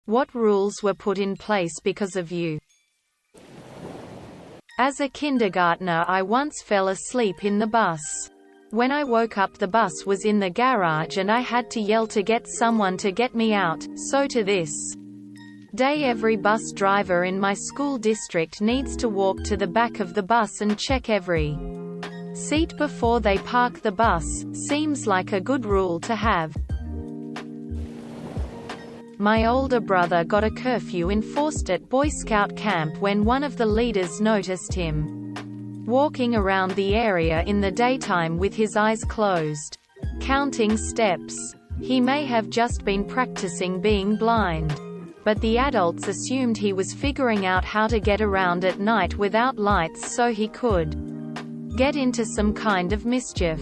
What rules were put in place because of you? As a kindergartner, I once fell asleep in the bus. When I woke up, the bus was in the garage and I had to yell to get someone to get me out, so to this day every bus driver in my school district needs to walk to the back of the bus and check every seat before they park the bus. Seems like a good rule to have. My older brother got a curfew enforced at Boy Scout camp when one of the leaders noticed him walking around the area in the daytime with his eyes closed, counting steps. He may have just been practicing being blind, but the adults assumed he was figuring out how to get around at night without lights so he could get into some kind of mischief.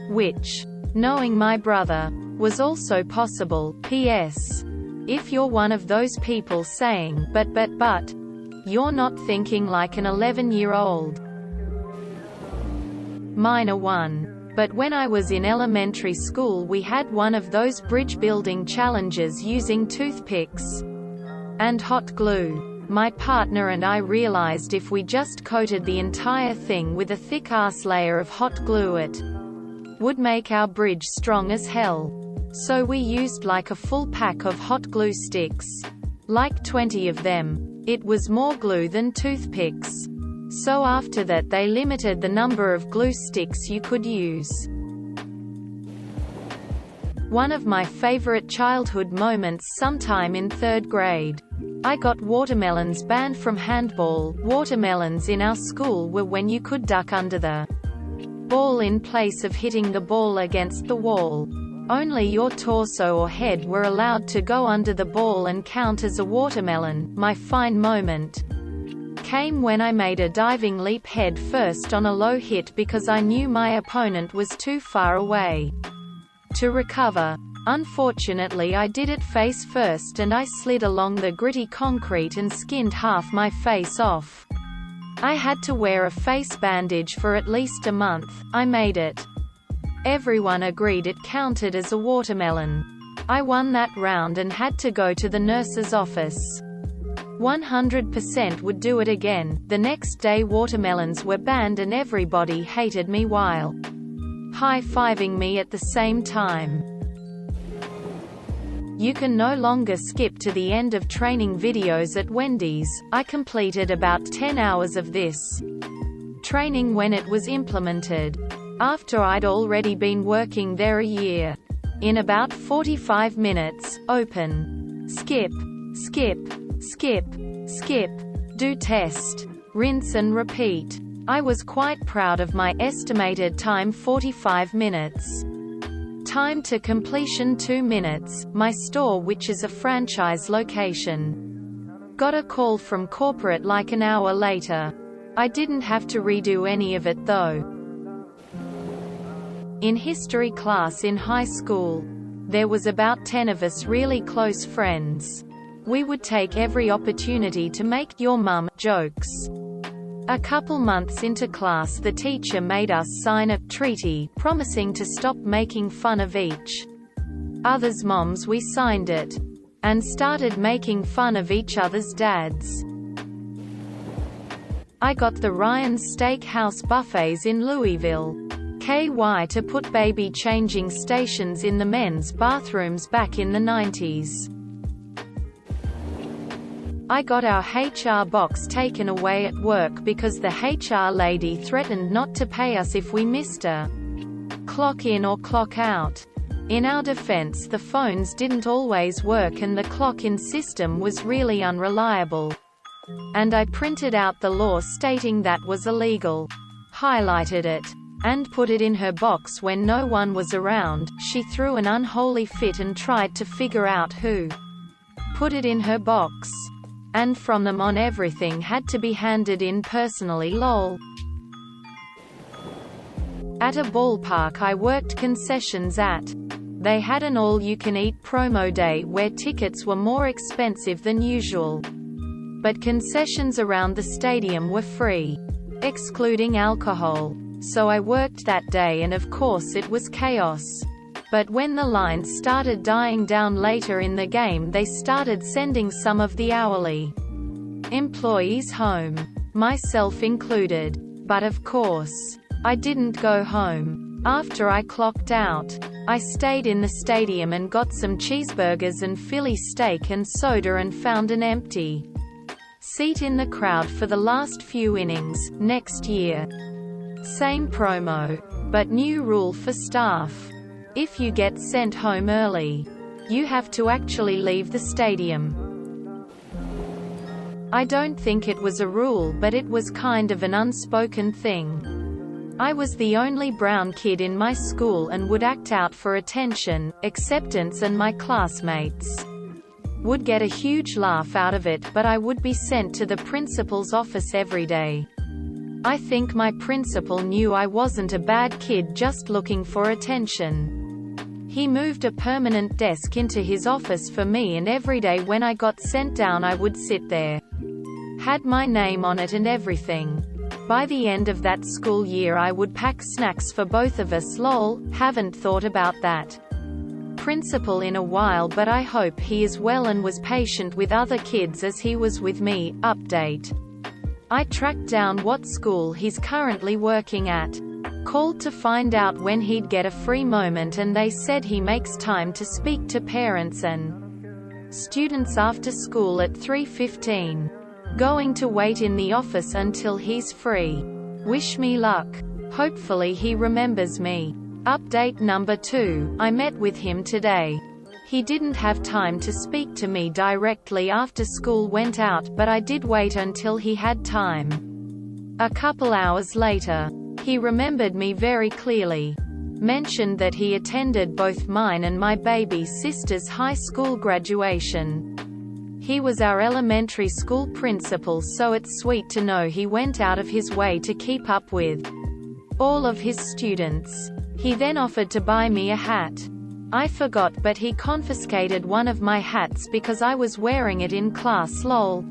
Which, knowing my brother, was also possible. P.S. If you're one of those people saying, but, you're not thinking like an 11-year-old. Minor 1. But when I was in elementary school, we had one of those bridge building challenges using toothpicks and hot glue. My partner and I realized if we just coated the entire thing with a thick-ass layer of hot glue, it would make our bridge strong as hell. So we used like a full pack of hot glue sticks. Like 20 of them. It was more glue than toothpicks. So after that they limited the number of glue sticks you could use. One of my favorite childhood moments, sometime in 3rd grade. I got watermelons banned from handball. Watermelons in our school were when you could duck under the ball in place of hitting the ball against the wall. Only your torso or head were allowed to go under the ball and count as a watermelon. My fine moment came when I made a diving leap head first on a low hit because I knew my opponent was too far away to recover. Unfortunately, I did it face first and I slid along the gritty concrete and skinned half my face off. I had to wear a face bandage for at least a month. I made it. Everyone agreed it counted as a watermelon. I won that round and had to go to the nurse's office. 100% would do it again. The next day watermelons were banned and everybody hated me while high-fiving me at the same time. You can no longer skip to the end of training videos at Wendy's. I completed about 10 hours of this training when it was implemented, after I'd already been working there a year. In about 45 minutes, open, skip, skip, skip, skip, do test, rinse and repeat. I was quite proud of my estimated time, 45 minutes. Time to completion 2 minutes. My store, which is a franchise location, got a call from corporate like an hour later. I didn't have to redo any of it though. In history class in high school, there was about 10 of us really close friends. We would take every opportunity to make "your mum" jokes. A couple months into class, the teacher made us sign a treaty, promising to stop making fun of each other's moms. We signed it, and started making fun of each other's dads. I got the Ryan's Steakhouse buffets in Louisville, KY to put baby changing stations in the men's bathrooms back in the 90s. I got our HR box taken away at work because the HR lady threatened not to pay us if we missed a clock in or clock out. In our defense, the phones didn't always work and the clock-in system was really unreliable. And I printed out the law stating that was illegal, highlighted it, and put it in her box when no one was around. She threw an unholy fit and tried to figure out who put it in her box. And from them on, everything had to be handed in personally. Lol. At a ballpark I worked concessions at. They had an all-you-can-eat promo day where tickets were more expensive than usual. But concessions around the stadium were free, excluding alcohol. So I worked that day and of course it was chaos. But when the lines started dying down later in the game, they started sending some of the hourly employees home, myself included. But of course, I didn't go home. After I clocked out, I stayed in the stadium and got some cheeseburgers and Philly steak and soda and found an empty seat in the crowd for the last few innings. Next year, same promo, but new rule for staff. If you get sent home early, you have to actually leave the stadium. I don't think it was a rule, but it was kind of an unspoken thing. I was the only brown kid in my school and would act out for attention, acceptance, and my classmates would get a huge laugh out of it, but I would be sent to the principal's office every day. I think my principal knew I wasn't a bad kid just looking for attention. He moved a permanent desk into his office for me, and every day when I got sent down I would sit there. Had my name on it and everything. By the end of that school year I would pack snacks for both of us. Lol, haven't thought about that principal in a while, but I hope he is well and was patient with other kids as he was with me. Update. I tracked down what school he's currently working at. Called to find out when he'd get a free moment, and they said he makes time to speak to parents and students after school at 3:15. Going to wait in the office until he's free. Wish me luck. Hopefully he remembers me. Update number 2. I met with him today. He didn't have time to speak to me directly after school went out, but I did wait until he had time. A couple hours later, he remembered me very clearly. Mentioned that he attended both mine and my baby sister's high school graduation. He was our elementary school principal, so it's sweet to know he went out of his way to keep up with all of his students. He then offered to buy me a hat. I forgot, but he confiscated one of my hats because I was wearing it in class. Lol.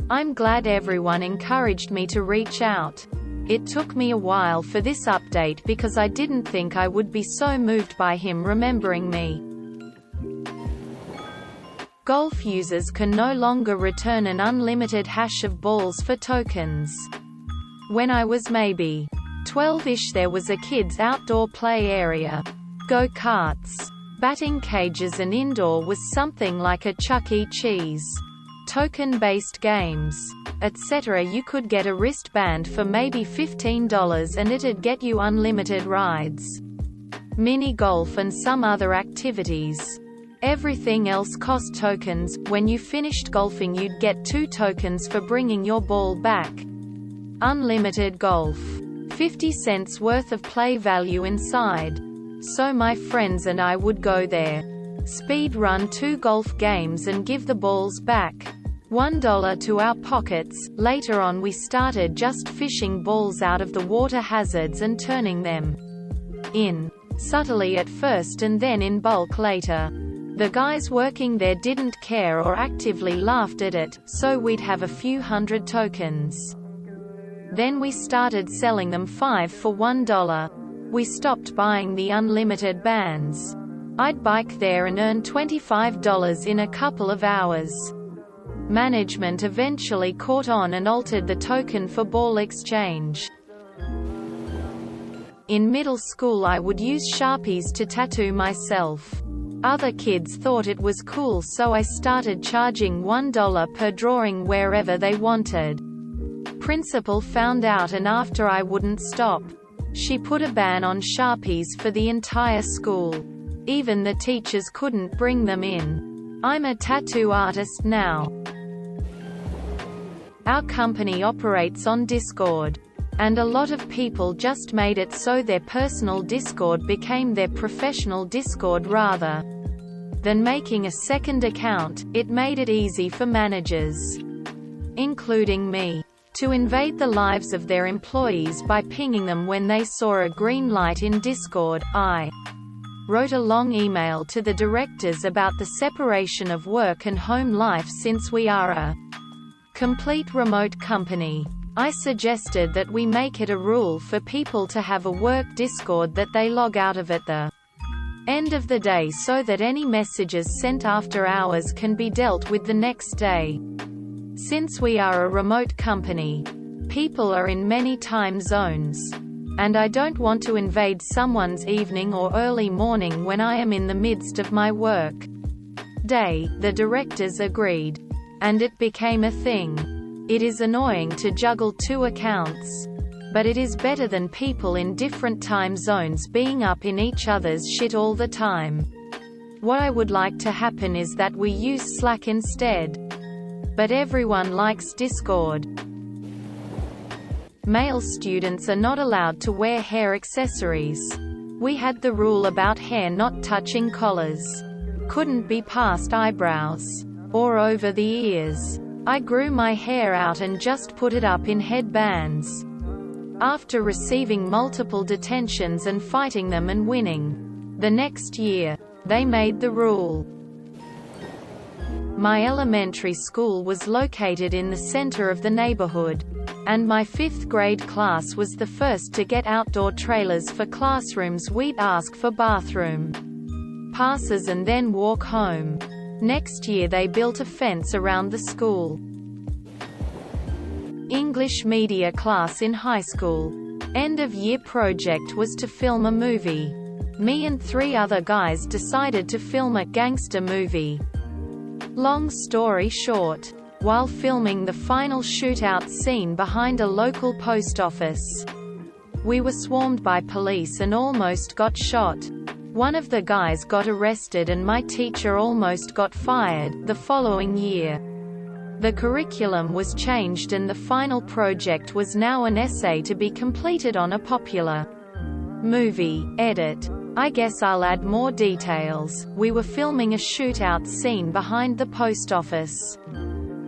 I'm glad everyone encouraged me to reach out. It took me a while for this update because I didn't think I would be so moved by him remembering me. Golf users can no longer return an unlimited hash of balls for tokens. When I was maybe 12-ish, there was a kids' outdoor play area. Go-karts, batting cages, and indoor was something like a Chuck E. Cheese. Token-based games, etc. You could get a wristband for maybe $15 and it'd get you unlimited rides, mini golf, and some other activities. Everything else cost tokens. When you finished golfing, you'd get 2 tokens for bringing your ball back. Unlimited golf. 50 cents worth of play value inside. So my friends and I would go there, speed run 2 golf games and give the balls back. $1 to our pockets. Later on we started just fishing balls out of the water hazards and turning them in, subtly at first and then in bulk later. The guys working there didn't care or actively laughed at it, so we'd have a few hundred tokens. Then we started selling them 5 for $1. We stopped buying the unlimited bands. I'd bike there and earn $25 in a couple of hours. Management eventually caught on and altered the token for ball exchange. In middle school I would use Sharpies to tattoo myself. Other kids thought it was cool, so I started charging $1 per drawing wherever they wanted. Principal found out, and after I wouldn't stop, she put a ban on Sharpies for the entire school. Even the teachers couldn't bring them in. I'm a tattoo artist now. Our company operates on Discord, and a lot of people just made it so their personal Discord became their professional Discord. Rather than making a second account, it made it easy for managers, including me, to invade the lives of their employees by pinging them when they saw a green light in Discord. I wrote a long email to the directors about the separation of work and home life. Since we are a complete remote company, I suggested that we make it a rule for people to have a work Discord that they log out of at the End of the day so that any messages sent after hours can be dealt with the next day. Since we are a remote company, people are in many time zones. And I don't want to invade someone's evening or early morning when I am in the midst of my work day. The directors agreed. And it became a thing. It is annoying to juggle 2 accounts. But it is better than people in different time zones being up in each other's shit all the time. What I would like to happen is that we use Slack instead. But everyone likes Discord. Male students are not allowed to wear hair accessories. We had the rule about hair not touching collars. Couldn't be past eyebrows. Or over the ears. I grew my hair out and just put it up in headbands. After receiving multiple detentions and fighting them and winning. The next year, they made the rule. My elementary school was located in the center of the neighborhood. And my 5th grade class was the first to get outdoor trailers for classrooms. We'd ask for bathroom passes and then walk home. Next year they built a fence around the school. English media class in high school. End of year project was to film a movie. Me and 3 other guys decided to film a gangster movie. Long story short, while filming the final shootout scene behind a local post office, we were swarmed by police and almost got shot. One of the guys got arrested and my teacher almost got fired. The following year, the curriculum was changed and the final project was now an essay to be completed on a popular movie. Edit. I guess I'll add more details. We were filming a shootout scene behind the post office.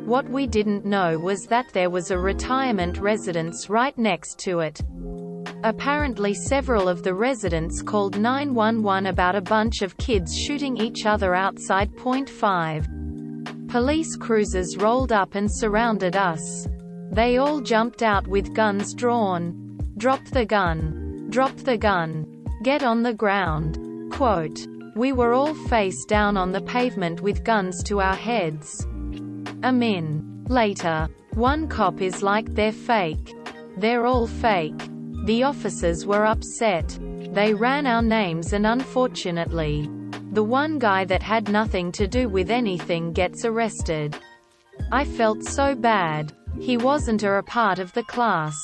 What we didn't know was that there was a retirement residence right next to it. Apparently several of the residents called 911 about a bunch of kids shooting each other outside Point 5. Police cruisers rolled up and surrounded us. They all jumped out with guns drawn. Drop the gun. Drop the gun. Get on the ground. Quote. We were all face down on the pavement with guns to our heads. Amin. Later. One cop is like, they're fake. They're all fake. The officers were upset. They ran our names and unfortunately, the one guy that had nothing to do with anything gets arrested. I felt so bad. He wasn't a part of the class.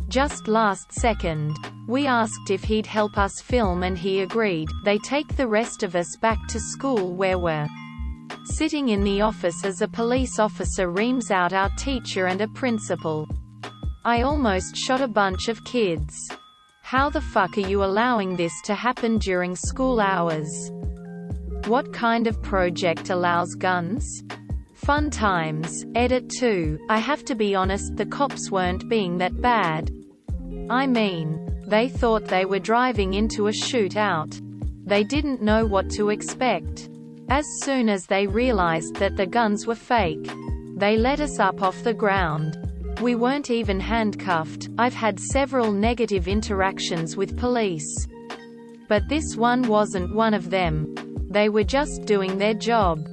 Just last second, we asked if he'd help us film and he agreed. They take the rest of us back to school where we're sitting in the office as a police officer reams out our teacher and a principal. I almost shot a bunch of kids. How the fuck are you allowing this to happen during school hours? What kind of project allows guns? Fun times. Edit 2. I have to be honest, the cops weren't being that bad. I mean, they thought they were driving into a shootout. They didn't know what to expect. As soon as they realized that the guns were fake, they let us up off the ground. We weren't even handcuffed. I've had several negative interactions with police. But this one wasn't one of them. They were just doing their job.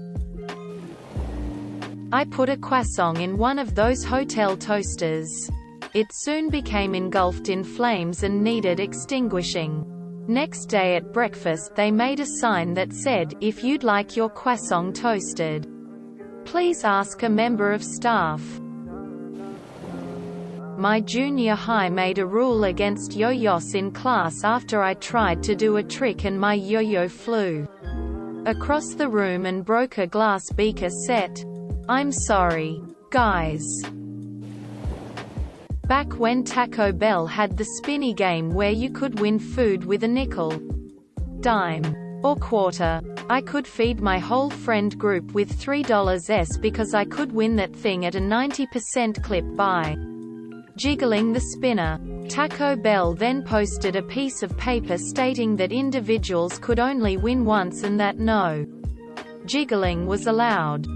I put a croissant in one of those hotel toasters. It soon became engulfed in flames and needed extinguishing. Next day at breakfast they made a sign that said, if you'd like your croissant toasted, please ask a member of staff. My junior high made a rule against yo-yos in class after I tried to do a trick and my yo-yo flew across the room and broke a glass beaker set. I'm sorry, guys. Back when Taco Bell had the spinny game where you could win food with a nickel, dime, or quarter, I could feed my whole friend group with $3s because I could win that thing at a 90% clip by jiggling the spinner. Taco Bell then posted a piece of paper stating that individuals could only win once and that no jiggling was allowed.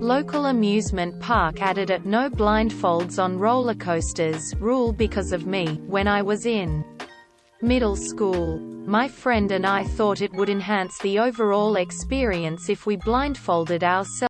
Local amusement park added a no blindfolds on roller coasters rule because of me when I was in middle school. My friend and I thought it would enhance the overall experience if we blindfolded ourselves